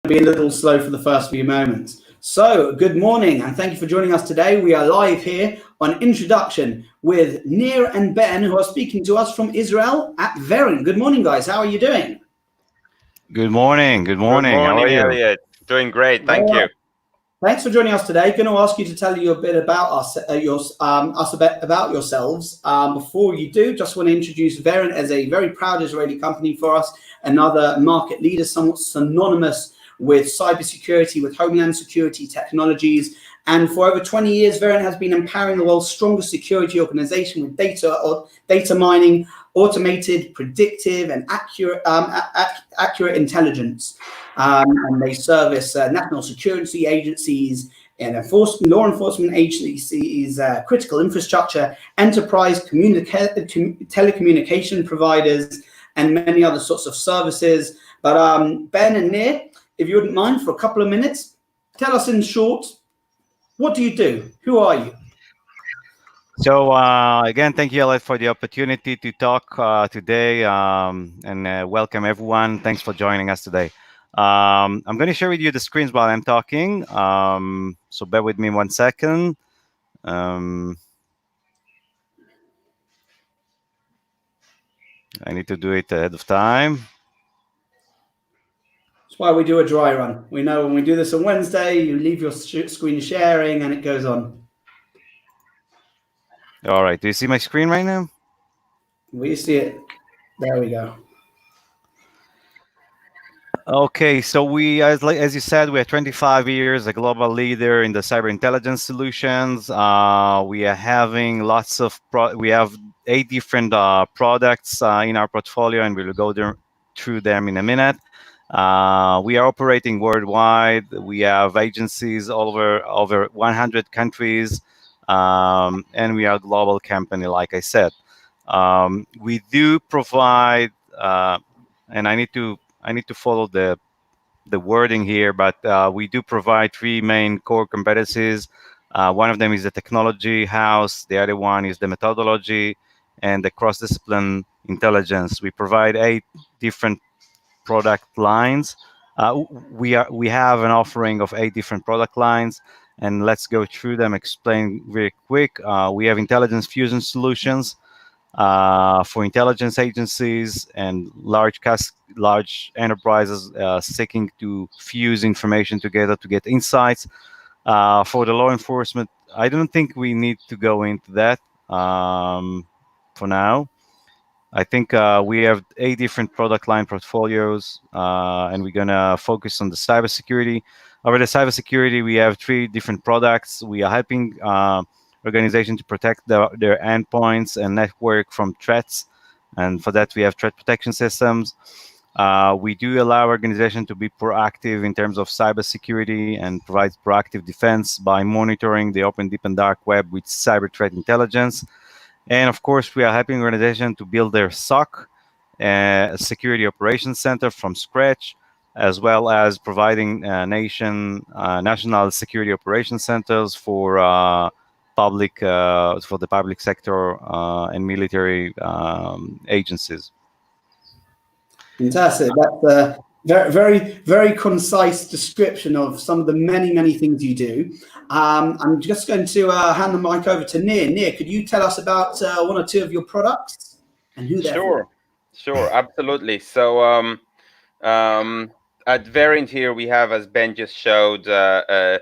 be a little slow for the first few moments. So, good morning and thank you for joining us today. We are live here on Introduction with Nir and Ben, who are speaking to us from Israel at Verint. Good morning, guys. How are you doing? Good morning. Good morning. How are you? Elliot. Doing great. Thank you. Thanks for joining us today. Going to ask you to tell you a bit about us, a bit about yourselves. Before you do, just want to introduce Verint as a very proud Israeli company for us, another market leader, somewhat synonymous with cybersecurity, with homeland security technologies. And for over 20 years, Verint has been empowering the world's strongest security organization with data mining, automated, predictive, and accurate intelligence. And they service national security agencies and law enforcement agencies, critical infrastructure, enterprise telecommunication providers, and many other sorts of services. But Ben and Nir, if you wouldn't mind for a couple of minutes, tell us in short, what do you do? Who are you? So again, thank you, Elliot, for the opportunity to talk today, and welcome everyone. Thanks for joining us today. I'm going to share with you the screens while I'm talking, so bear with me 1 second. I need to do it ahead of time. That's why we do a dry run. We know when we do this on Wednesday, you leave your screen sharing and it goes on. All right, do you see my screen right now? We see it. There we go. Okay, so we, as you said, we are 25 years a global leader in the cyber intelligence solutions. We are having lots of we have 8 different products in our portfolio, and we'll go through them in a minute. We are operating worldwide. We have agencies all over 100 countries, and we are a global company, like I said. We do provide, and I need to follow the wording here, but we do provide 3 main core competencies. One of them is the technology house. The other one is the methodology and the cross-discipline intelligence. We provide 8 different product lines. We have an offering of 8 different product lines, and let's go through them, explain very quick. We have intelligence fusion solutions for intelligence agencies and large enterprises seeking to fuse information together to get insights. For the law enforcement, I don't think we need to go into that for now. I think we have 8 different product line portfolios, and we're gonna focus on the cybersecurity. Over the cybersecurity, we have 3 different products. We are helping organizations to protect their endpoints and network from threats, and for that we have threat protection systems. We do allow organizations to be proactive in terms of cybersecurity and provide proactive defense by monitoring the open, deep, and dark web with cyber threat intelligence. And of course, we are helping organizations to build their SOC, Security Operations Center, from scratch, as well as providing national security operations centers for the public sector and military agencies. Fantastic. That's a very, very, very concise description of some of the many, many things you do. I'm just going to hand the mic over to Nir. Nir, could you tell us about 1 or 2 of your products and who they're for? Sure, absolutely. So at Verint here, we have, as Ben just showed, a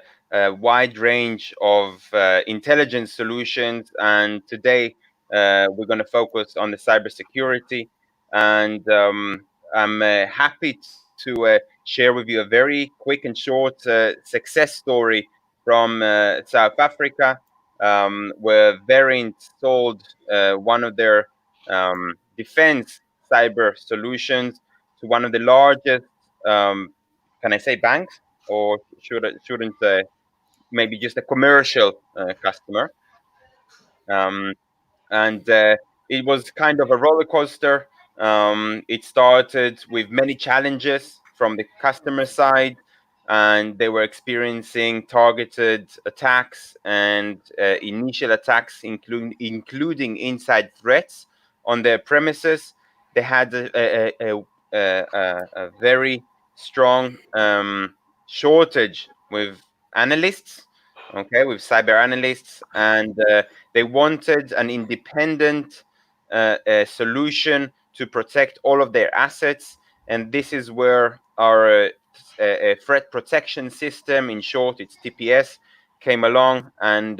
wide range of intelligence solutions, and today we're going to focus on the cybersecurity. And I'm happy to share with you a very quick and short success story from South Africa, where Verint sold one of their defense cyber solutions to one of the largest, can I say banks, or shouldn't maybe just a commercial customer. And it was kind of a roller coaster. It started with many challenges from the customer side, and they were experiencing targeted attacks and initial attacks, including inside threats on their premises. They had a very strong shortage with analysts, okay, with cyber analysts, and they wanted an independent solution to protect all of their assets. And this is where our threat protection system, in short, it's TPS, came along, and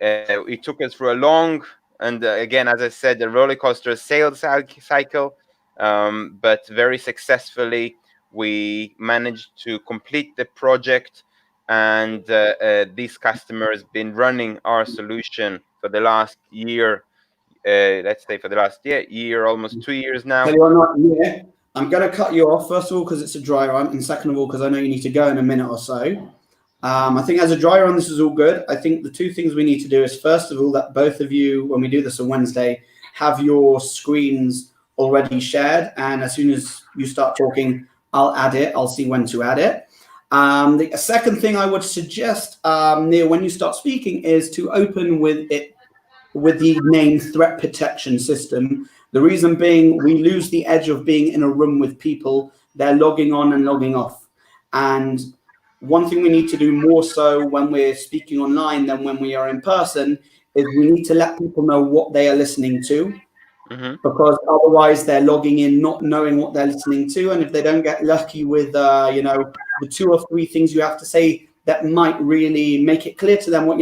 it took us through a long and again, as I said, a roller coaster sales cycle, but very successfully we managed to complete the project, and this customer has been running our solution for the last year. Let's say for the last year, almost 2 years now. Tell you what, not here. I'm going to cut you off, first of all, because it's a dry run, and second of all, because I know you need to go in a minute or so. I think as a dry run, this is all good. I think the two things we need to do is, first of all, that both of you, when we do this on Wednesday, have your screens already shared. And as soon as you start talking, I'll add it. I'll see when to add it. The second thing I would suggest, Neil, when you start speaking, is to open with the name threat protection system. The reason being, we lose the edge of being in a room with people. They're logging on and logging off. And one thing we need to do more so when we're speaking online than when we are in person is we need to let people know what they are listening to, because otherwise they're logging in not knowing what they're listening to. And if they don't get lucky with, the 2 or 3 things you have to say that might really make it clear to them what,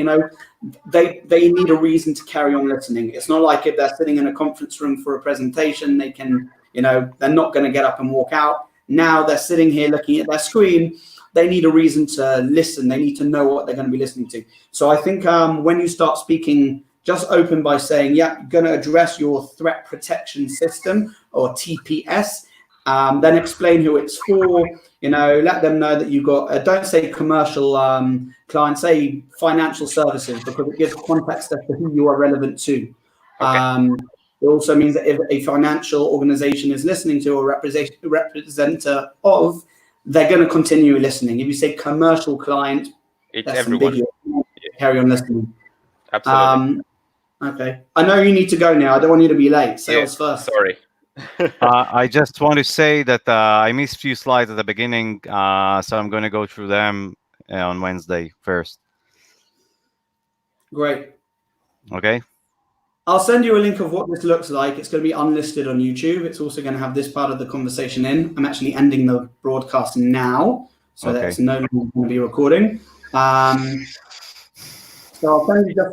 they need a reason to carry on listening. It's not like if they're sitting in a conference room for a presentation, they can, they're not going to get up and walk out. Now they're sitting here looking at their screen. They need a reason to listen. They need to know what they're going to be listening to. So I think when you start speaking, just open by saying, yeah, you're going to address your threat protection system, or TPS. Then explain who it's for. Let them know that you got, don't say commercial clients, say financial services, because it gives context as to who you are relevant to. Okay. It also means that if a financial organization is listening to or representative of, they're going to continue listening. If you say commercial client, it's everyone. Carry on listening. Absolutely. Okay. I know you need to go now. I don't want you to be late. Sales first. Sorry. I just want to say that I missed a few slides at the beginning, so I'm going to go through them on Wednesday first. Great. Okay. I'll send you a link of what this looks like. It's going to be unlisted on YouTube. It's also going to have this part of the conversation in. I'm actually ending the broadcast now, so that it's no longer going to be recording. So I'll send you just